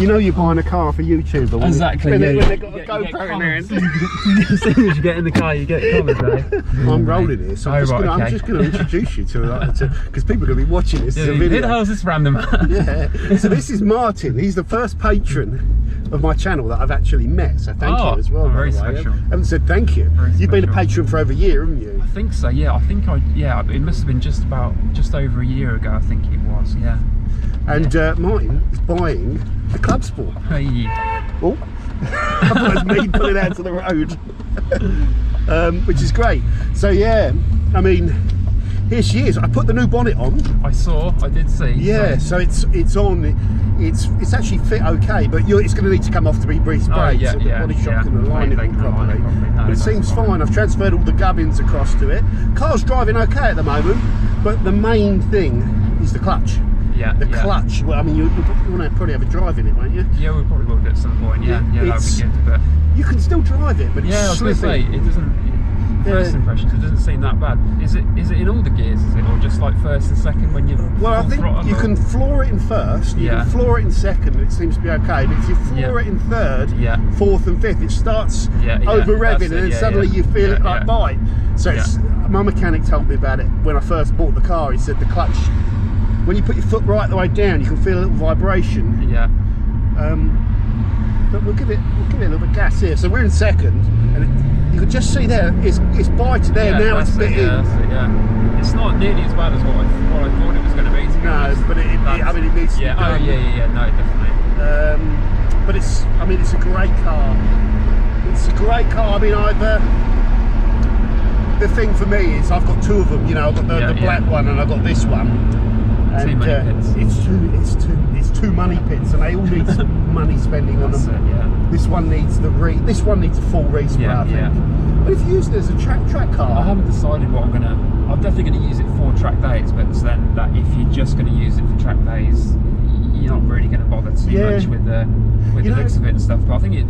You know you're buying a car for YouTube. Exactly. When they've got a GoPro in their hand. As soon as you get in the car, you get comments. I'm rolling here, so I'm just going to introduce you to because people are going to be watching this as a video. Who the hell is this random man? Yeah. So this is Martin. He's the first patron of my channel that I've actually met. So thank you as well. Very special. I haven't said thank you. You've been a patron for over a year, haven't you? I think so. Yeah. It must have been just over a year ago. I think it was. Yeah. And Martin is buying the Clubsport. Hey. Oh, I thought it was me pulling out to the road, which is great. So yeah, I mean, here she is. I put the new bonnet on. I did see. Yeah, so it's on. It's actually fit okay, but it's going to need to come off to be re-sprayed. So the body shop can align it properly. But it seems fine. I've transferred all the gubbins across to it. Car's driving okay at the moment, but the main thing is the clutch. Yeah, the clutch. Well, I mean, you want to probably have a drive in it, won't you? Yeah, we probably will at some point. Yeah, that'd be good. But you can still drive it, but it's I was going to say it doesn't. First impressions, it doesn't seem that bad. Is it in all the gears? Is it, or just like first and second when you? Well, I think you can floor it in first. You can floor it in second, and it seems to be okay. But if you floor it in third, fourth, and fifth, it starts over revving, and then suddenly you feel it like bite. So my mechanic told me about it when I first bought the car. He said the clutch, when you put your foot right the way down, you can feel a little vibration. Yeah. But we'll give it a little bit of gas here. So we're in second, and you can just see there, it's biting there. Now it's bit in. It's not nearly as bad as what I thought it was going to be. No, but I mean, it needs to be done. No, definitely. But it's a great car. It's a great car. I mean, the thing for me is I've got two of them. You know, I've got the black one and I've got this one. And it's two money pits, and they all need some money spending on them. This one needs a full respray, I think. But if you use it as a track car, I haven't decided what I'm definitely going to use it for track days. But then that if you're just going to use it for track days, you're not really going to bother too much with the looks of it and stuff. But I think it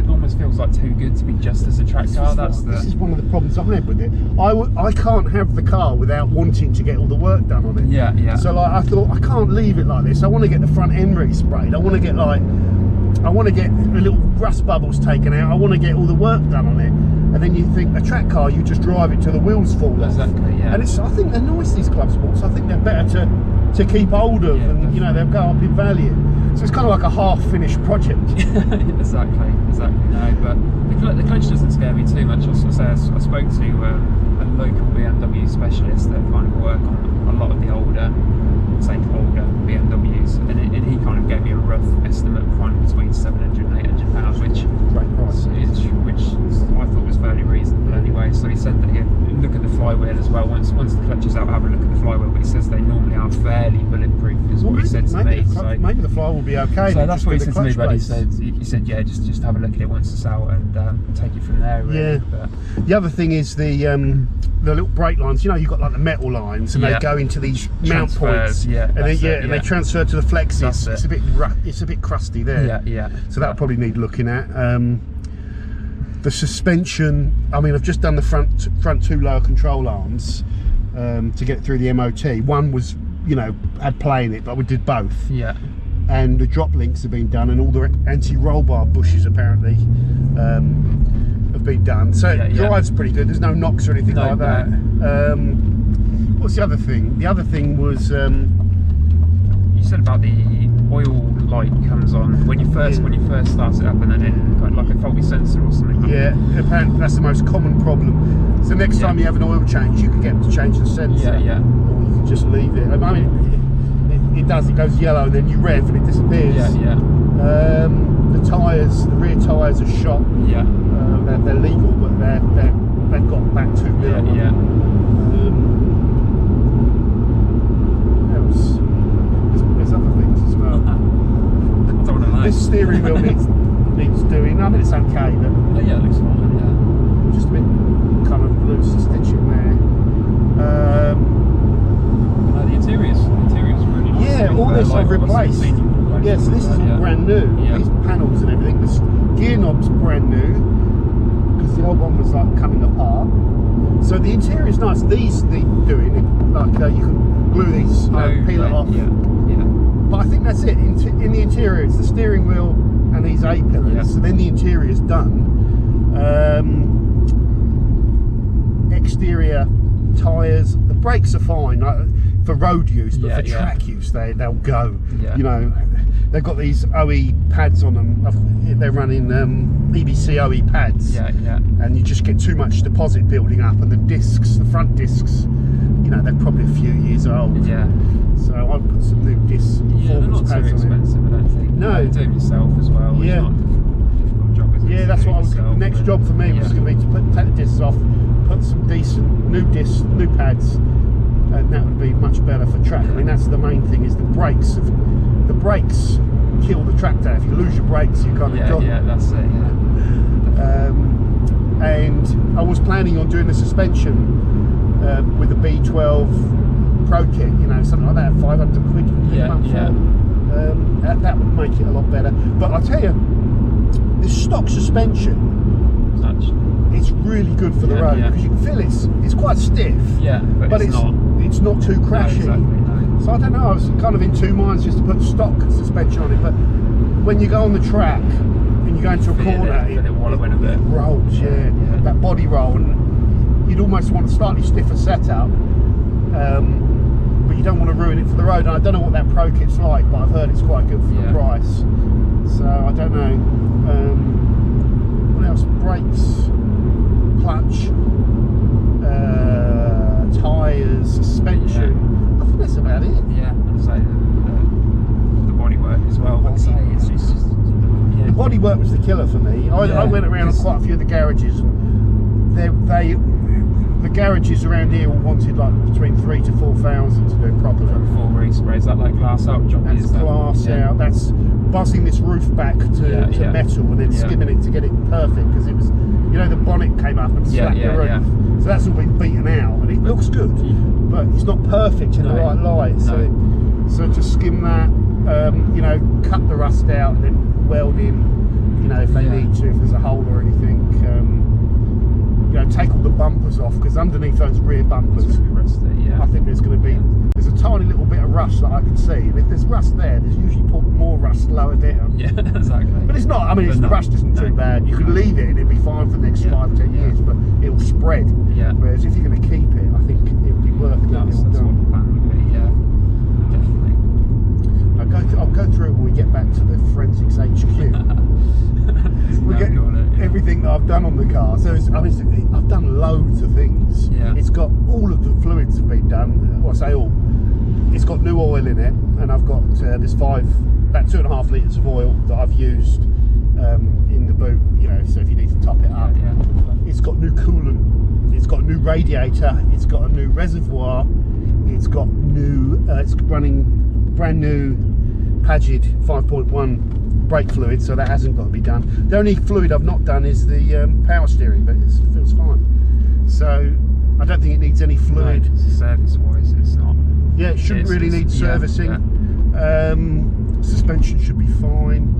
almost feels like too good to be just as a track car. This is one of the problems I have with it. I can't have the car without wanting to get all the work done on it. Yeah. So like I thought, I can't leave it like this. I want to get the front end resprayed. I want to get the little rust bubbles taken out. I want to get all the work done on it. And then you think a track car, you just drive it till the wheels fall off. Exactly. Yeah. And I think they're nice, these Clubsports. I think they're better to keep hold of, and definitely. They'll go up in value. So it's kind of like a half-finished project. Exactly. No, but the clutch doesn't scare me too much. I spoke to a local BMW specialist that kind of work on a lot of the older BMWs, and he kind of gave me a rough estimate of kind of between £700 and £800, which great price, which I thought was fairly reasonable anyway. So he said that he'd look at the flywheel as well. Once the clutch is out, have a look at the flywheel. But he says they normally are fairly bulletproof, is what he said to me. Maybe the flywheel will be okay. So that's what he said to me. But he said just have a look at it once it's out and take it from there. Really. Yeah. But the other thing is the little brake lines. You've got like the metal lines, and they go into these mount points. And they transfer to the flexes. It's a bit crusty there. So that'll probably need looking at. The suspension, I've just done the front two lower control arms to get through the MOT. One was, had play in it, but we did both. And the drop links have been done, and all the anti-roll bar bushes apparently have been done. So it drives pretty good. There's no knocks or anything like that. What's the other thing? The other thing was you said about the oil light comes on when you first start it up, and then it got like a faulty sensor or something. Yeah, apparently that's the most common problem. So next time you have an oil change, you can get them to change the sensor. Or you can just leave it. It does. It goes yellow, and then you rev, and it disappears. The tyres, the rear tyres are shot. They're legal, but they've got back 2 mil. There's other things as well. This steering wheel needs doing. It's okay, but it looks fine. Just a bit kind of loose stitching there. The interior's really nice. Yeah, all this I've replaced. Yes, this is brand new. These panels and everything. This gear knob's brand new because the old one was like coming apart. So the interior's nice. These need doing. Like you can glue these, peel it off. But I think that's it. In the interior, it's the steering wheel and these A-pillars, and then the interior's done. Exterior tyres, the brakes are fine for road use, but for track use they'll go. You know, they've got these OE pads on them. They're running BBC OE pads, and you just get too much deposit building up, and the discs, the front discs, you know, they're probably a few years old. So I put some new discs, performance they're not pads too expensive, I don't think. No, you do them yourself as well. It's not a difficult job, is it? Yeah, that's what I was. The next job for me was going to be to take the discs off, put some decent new discs, new pads, and that would be much better for track. I mean, that's the main thing, is the brakes. The brakes kill the track day. If you lose your brakes, you kind of drop. Yeah, that's it. And I was planning on doing the suspension with the B12 Pro kit, you know, something like that, 500 quid. That would make it a lot better. But I tell you, this stock suspension, it's really good for the road, because you can feel it's quite stiff. But it's not too crashy. So I don't know, I was kind of in two minds just to put stock suspension on it, but when you go on the track and you go into a corner, it rolls, that body roll, and you'd almost want a slightly stiffer setup, but you don't want to ruin it for the road. And I don't know what that Pro kit's like, but I've heard it's quite good for the price. So I don't know. What else? Brakes, clutch, tyres, suspension. I think that's about it. I'd say the bodywork as well. I'd say it's just the bodywork was the killer for me. I went around on quite a few of the garages. The garages around here all wanted like between 3,000 to 4,000 to do it properly. Full respray, is that like glass out job? That's glass out. That's buzzing this roof back to metal and then skimming it to get it perfect, because it was, you know, the bonnet came up and slapped the roof. So that's all been beaten out, and it looks good, but it's not perfect in the right light. So to skim that, you know, cut the rust out and then weld in, you know, if they need to, if there's a hole or anything. You know, take all the bumpers off, because underneath those rear bumpers, I think there's going to be a tiny little bit of rust that I can see, and if there's rust there, there's usually more rust lower down. Exactly. But it's not. I mean, the rust isn't too bad. You could leave it and it'd be fine for the next 5-10 years, but it'll spread. Whereas if you're going to keep it, I think it'll be worth it. That's what the plan would be. Definitely. I'll go through when we get back to the forensics HQ. We get everything that I've done on the car. So I've done loads of things. It's got all of the fluids have been done. Well, I say all. It's got new oil in it, and I've got about 2.5 litres of oil that I've used in the boot. You know, so if you need to top it up. It's got new coolant. It's got a new radiator. It's got a new reservoir. It's got new. It's running brand new Pagid 5.1 brake fluid, so that hasn't got to be done. The only fluid I've not done is the power steering, but it feels fine. So I don't think it needs any fluid. Service wise, it's not. It shouldn't really need servicing. Suspension should be fine.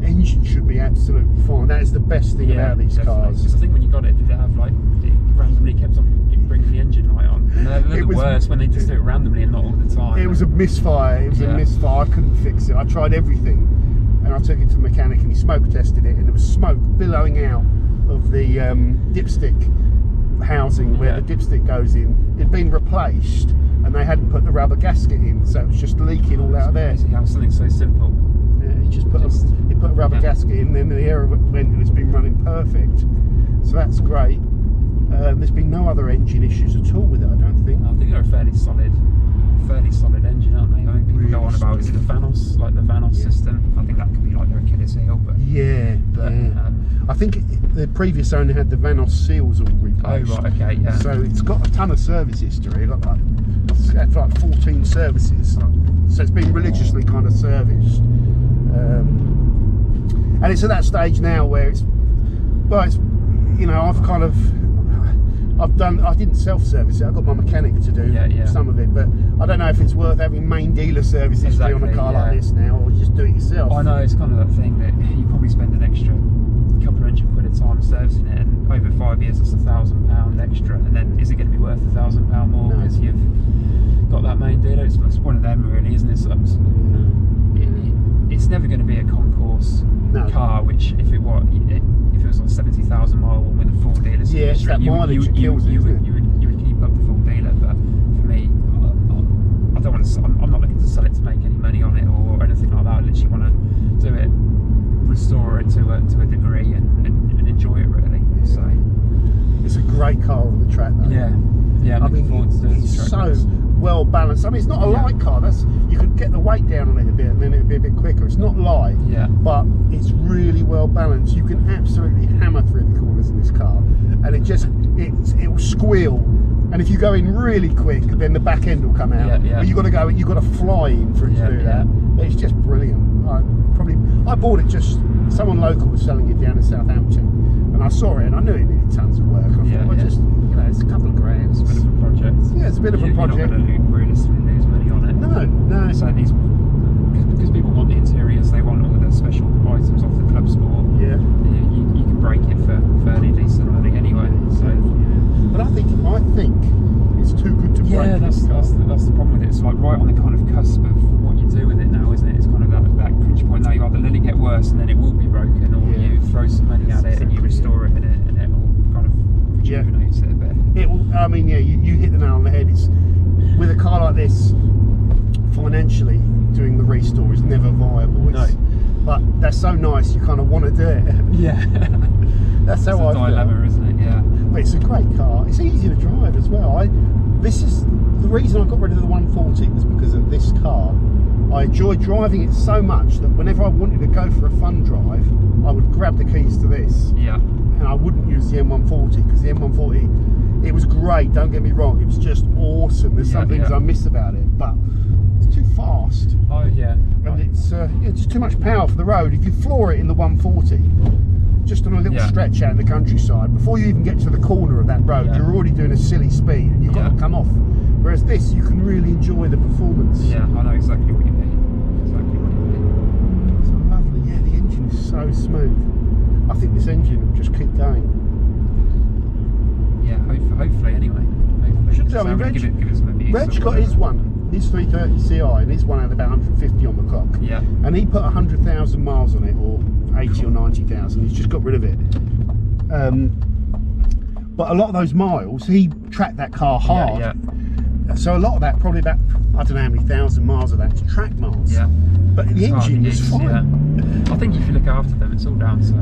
Engine should be absolutely fine. That is the best thing about these cars. Because I think when you got it, did it have like, it randomly kept on bringing the engine light on? And they're the worst when they just do it randomly and not all the time. It was a misfire. It was a misfire. I couldn't fix it. I tried everything, and I took it to the mechanic, and he smoke tested it, and there was smoke billowing out of the dipstick housing where the dipstick goes in. It'd been replaced, and they hadn't put the rubber gasket in, so it was just leaking all out of there. How something so simple. He just put a rubber gasket in, then the air went, and it's been running perfect. So that's great. There's been no other engine issues at all with it, I don't think. I think they're a fairly solid engine, aren't they? I think people go on about, is it the Vanos, like the Vanos system? I think that could be like their Achilles heel, but I think the previous owner had the Vanos seals all replaced. Oh right, okay, So it's got a ton of service history. It's got like 14 services, so it's been religiously kind of serviced. And it's at that stage now where it's, you know, I didn't self-service it. I got my mechanic to do some of it, but I don't know if it's worth having main dealer service history on a car like this now, or just do it yourself. I know, it's kind of that thing that you probably spend an extra couple of £100 a time servicing it, and over 5 years it's £1,000 extra, and then is it going to be worth £1,000 more because you've got that main dealer. It's one of them, really, isn't it? It's never going to be a concourse car. Which, if it was on 70,000 mile one with a full dealer, it's that mileage you would keep up the full dealer. But for me, I don't want to. I'm not looking to sell it to make any money on it or anything like that. I literally want to do it, restore it to a degree, and enjoy it, really. So it's a great car on the track, though. Yeah. I mean, it's so well balanced. I mean, it's not a light car. You could get the weight down on it a bit, and then it'd be a bit quicker. It's not light, but it's really well balanced. You can absolutely hammer through the corners in this car, and it will squeal. And if you go in really quick, then the back end will come out. But you've got to fly in for it to do that. It's just brilliant. I bought it someone local was selling it down in Southampton, and I saw it and I knew it needed tons of work. I thought, it's a couple of grand. It's a bit of a project. Yeah, it's a bit of a project. You're not going to realistically lose money on it. No. So because people want the interiors, they want all the special items off the Clubsport. Yeah. You can break it for fairly decent money anyway. So. But I think it's too good to break. Yeah, that's the problem with it. It's like right on the kind of cusp of what you do with it now, isn't it? It's kind of that crunch point now. You either let it get worse and then it will be broken, or you throw some money at it and you restore it, and it will kind of rejuvenates it a bit. It will. I mean, you hit the nail on the head. It's with a car like this, financially doing the restore is never viable. But that's so nice. You kind of want to do it. Yeah. That's how I feel. It's a dilemma, isn't it? Yeah. But it's a great car. It's easy to drive as well. This is the reason I got rid of the 140 was because of this car. I enjoyed driving it so much that whenever I wanted to go for a fun drive, I would grab the keys to this. Yeah. And I wouldn't use the M140 because the M140, it was great. Don't get me wrong. It was just awesome. There's some things I miss about it, but it's too fast. Oh yeah. And it's too much power for the road. If you floor it in the 140. Just on a little stretch out in the countryside, before you even get to the corner of that road, you're already doing a silly speed and you've got to come off. Whereas this, you can really enjoy the performance. Yeah, I know exactly what you mean. So lovely. Yeah, the engine is so smooth. I think this engine will just keep going. Yeah, hopefully anyway. Should do. I mean, Reg got his 330 Ci, and his one had about 150 on the clock. Yeah. And he put 100,000 miles on it, or 80 or 90,000. He's just got rid of it. But a lot of those miles, he tracked that car hard. Yeah. So a lot of that, probably about, I don't know how many thousand miles of that is track miles. Yeah. But the engine was fine. Yeah. I think if you look after them, it's all down to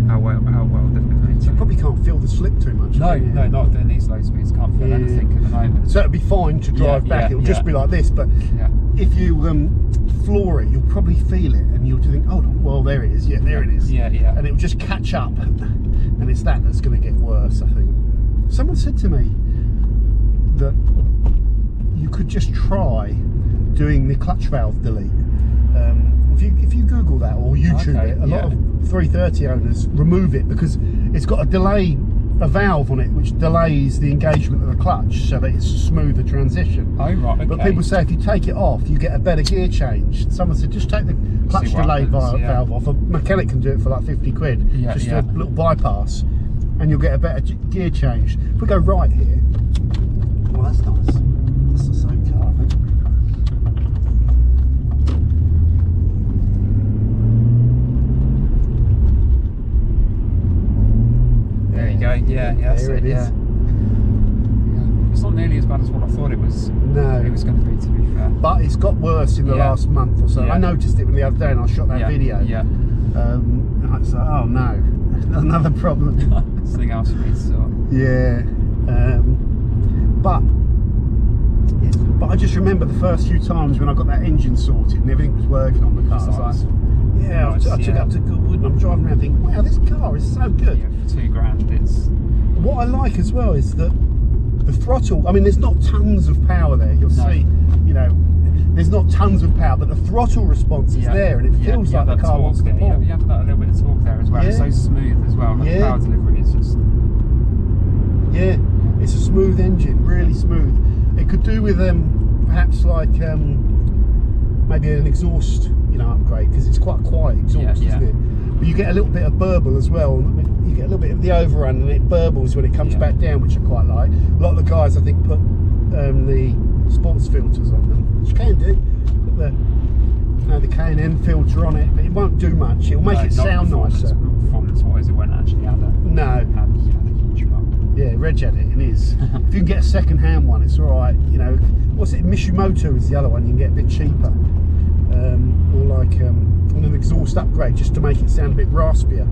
how well they've been maintained. You probably can't feel the slip too much. No, not doing these low speeds. Can't feel anything at the moment. So it'd be fine to drive back. It'll just be like this. But if you floor it, you'll probably feel it, and you'll think, oh, well, there it is. Yeah, there it is. Yeah. And it'll just catch up, and it's that's going to get worse, I think. Someone said to me that you could just try doing the clutch valve delete. If you Google that or YouTube it, a lot of 330 owners remove it because it's got a valve on it which delays the engagement of the clutch so that it's a smoother transition. Oh right, okay. But people say if you take it off, you get a better gear change. Someone said just take the clutch delay valve off. A mechanic can do it for like 50 quid. Just a little bypass, and you'll get a better gear change. If we go right here, well, that's nice. That's the same car, I think. There you go. Yeah, there it is. Yeah. It's not nearly as bad as what I thought it was. No, it was going to be, to be fair. But it's got worse in the last month or so. I noticed it the other day, and I shot that video. Yeah. And I was like, oh no, another problem. Something else for me to sort. Yeah. But I just remember the first few times when I got that engine sorted and everything was working on the car. I took it up to Goodwood and I'm driving around thinking, wow, this car is so good. Yeah, for £2,000, it's... What I like as well is that the throttle, I mean, there's not tons of power there. You'll see, there's not tons of power, but the throttle response is there, and it feels like the car wants to pull. You have that little bit of torque there as well. Yeah. It's so smooth as well. The power delivery is just... Yeah, it's a smooth engine, really smooth. It could do with perhaps like maybe an exhaust, upgrade, because it's quite a quiet exhaust, isn't it? But you get a little bit of burble as well. You get a little bit of the overrun, and it burbles when it comes back down, which I quite like. A lot of the guys, I think, put the sports filters on them, which you can do. Put the K&N filter on it, but it won't do much. It'll make it sound nicer. Performance-wise, it won't actually have a huge lot. Yeah, Reg had it, and it is. If you can get a second-hand one, it's all right. You know, what's it? Mishimoto is the other one. You can get a bit cheaper, or like an exhaust upgrade just to make it sound a bit raspier.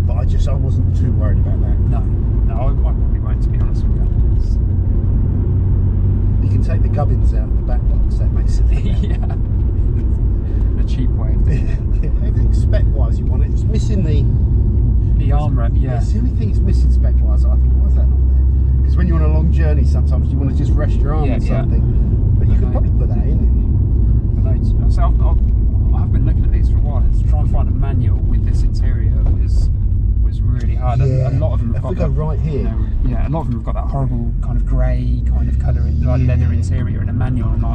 But I wasn't too worried about that. No, I probably won't, to be honest with you. You can take the gubbins out of the back box. That makes it. Yeah. The cheap way of doing it. Yeah, everything spec-wise you want it. It's missing the arm rep. Yeah. It's the only thing it's missing spec-wise. I thought, why is that not there? Because when you're on a long journey, sometimes you want to just rest your arm or something. But you could probably put that in. So I've been looking at these for a while, and to try and find a manual with this interior was really hard. Yeah. A lot of them have got that, right here. A lot of them have got that horrible kind of grey kind of colour, like leather interior in a manual. And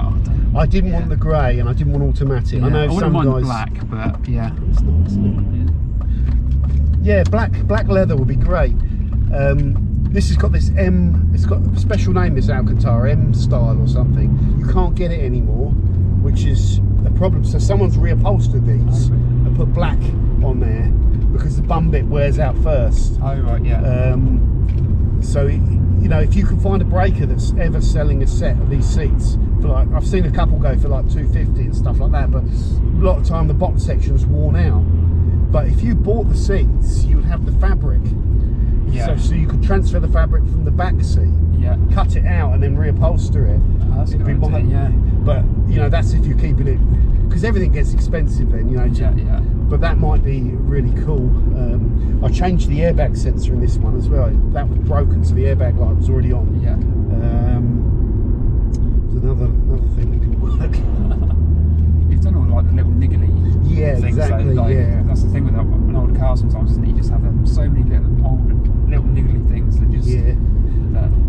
I didn't want the grey, and I didn't want automatic. Yeah. I know I wouldn't some mind guys. Black, but yeah, it's nice, isn't it? Yeah, black leather would be great. This has got this it's got a special name, this Alcantara, M style or something. You can't get it anymore, which is a problem. So someone's reupholstered these and put black on there because the bum bit wears out first. Oh right, yeah. So you know, if you can find a breaker that's ever selling a set of these seats for like, I've seen a couple go for like $250 and stuff like that, but a lot of the time the bottom section's worn out. But if you bought the seats, you would have the fabric. Yeah. So you could transfer the fabric from the back seat, cut it out, and then reupholster it. Oh, that's It'd be good idea, yeah. But you know, that's if you're keeping it, because everything gets expensive then. You know. But that might be really cool. I changed the airbag sensor in this one as well. That was broken, so the airbag light was already on. Yeah. There's another thing that didn't work. You've done all like the little niggly things. Exactly. So, like, that's the thing with an old car sometimes, isn't it? You just have so many little niggly things that just. Yeah.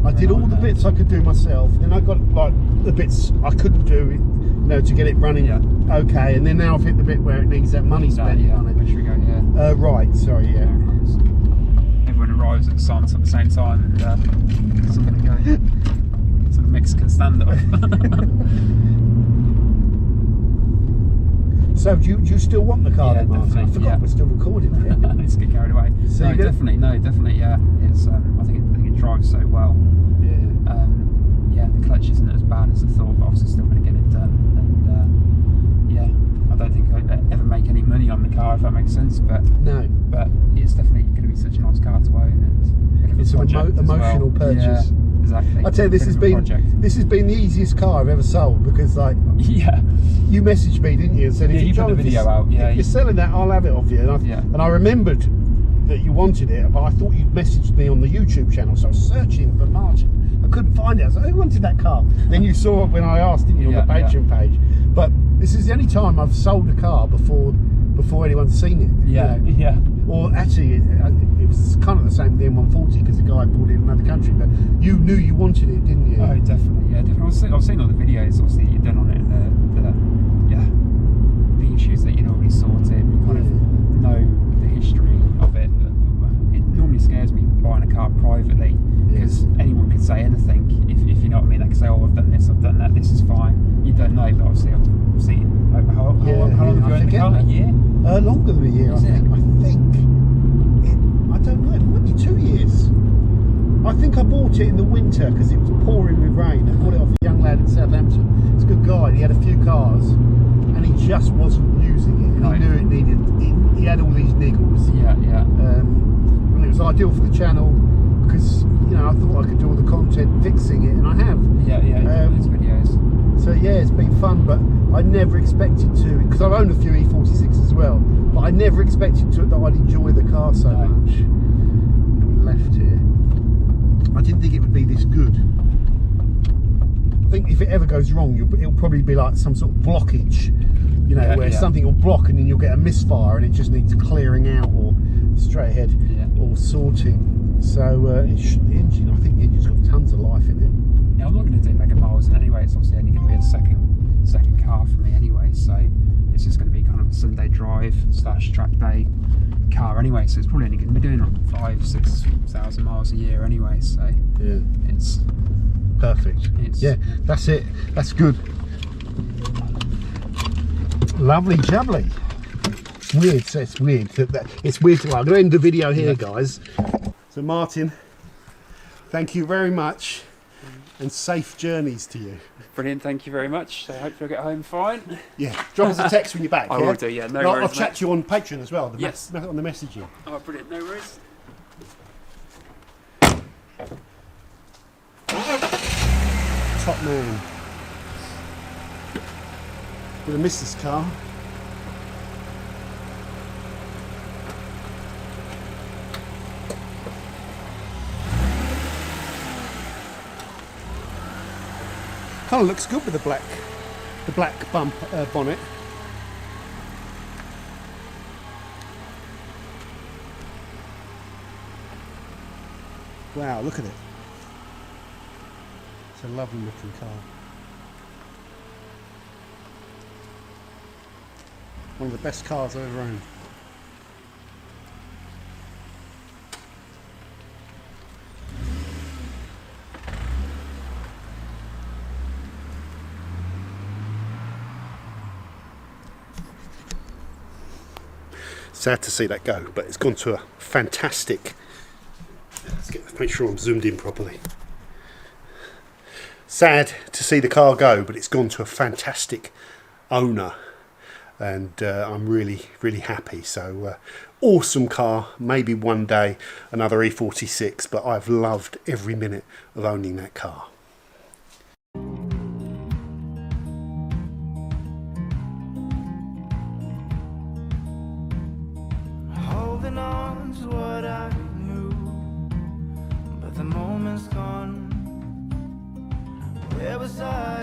I did all the bits I could do myself. Then I got like the bits I couldn't do, you know, to get it running okay. And then now I've hit the bit where it needs that money spent on it. Where should we go? Right. Sorry. Yeah. Everyone arrives at the same time, and someone go. So the mix can stand up. So do you still want the car then, Martin? I forgot we're still recording here. Let's get carried away. So definitely, yeah. It's I think it drives so well. Yeah. The clutch isn't as bad as I thought, but obviously still going to get it done. And I don't think I'd ever make any money on the car, if that makes sense. But it's definitely going to be such a nice car to own, and it's an emotional purchase. Yeah. Exactly. I tell you, this has been the easiest car I've ever sold, because like you messaged me, didn't you, and said if you put the video out, if you're selling that, I'll have it off you. And I remembered that you wanted it, but I thought you'd messaged me on the YouTube channel, so I was searching for Martin. I couldn't find it. I was like, who wanted that car? Then you saw it when I asked, didn't you, on the Patreon page. But this is the only time I've sold a car before anyone's seen it. Or actually, it was kind of the same with the M140, because the guy bought it in another country, but you knew you wanted it, didn't you? Oh, definitely, I've seen all the videos, obviously, you've done on it, and the issues that you'd already sorted, you kind of know the history of it. It normally scares me buying a car privately, because anyone could say anything, if you know what I mean. They could say, oh, I've done this, I've done that, this is fine. You don't know, but obviously I've seen how long have you owned the car? A year? Longer than a year, I think. I don't know, it might be 2 years. I think I bought it in the winter because it was pouring with rain. I bought it off a young lad in Southampton. It's a good guy. He had a few cars and he just wasn't using it. And he knew it needed, he had all these niggles. And it was ideal for the channel because, you know, I thought I could do all the content fixing it, and I have. Those videos. So yeah, it's been fun, but I never expected to, because I've owned a few E46 as well, but I never expected that I'd enjoy the car so much. And we're left here. I didn't think it would be this good. I think if it ever goes wrong, it'll probably be like some sort of blockage, you know, where something will block and then you'll get a misfire and it just needs clearing out or straight ahead or sorting. So the engine, I think the engine's got tons of life in it. Yeah, I'm not going to do mega miles anyway. It's obviously only going to be a second car for me anyway, so it's just going to be kind of a Sunday drive / track day car anyway. So it's probably only going to be doing like 5,000 to 6,000 miles a year anyway. So it's Perfect. Yeah, that's it. That's good. Lovely jubbly. It's weird. So it's weird. It's weird. Well, I'm going to end the video here, guys. So Martin, thank you very much, and safe journeys to you. Brilliant, thank you very much. So I hope you'll get home fine. Yeah, drop us a text when you're back. I will do, yeah, no worries. I'll chat to you on Patreon as well, yes. On the messaging. Oh, brilliant, no worries. Top man. We're going to miss this car. Kind of looks good with the black bump bonnet. Wow, look at it. It's a lovely looking car. One of the best cars I've ever owned. Sad to see that go, but it's gone to a fantastic. Let's make sure I'm zoomed in properly. Sad to see the car go, but it's gone to a fantastic owner, and I'm really, really happy. So awesome car. Maybe one day another E46, but I've loved every minute of owning that car. Holding on to what I knew, but the moment's gone. Where was I?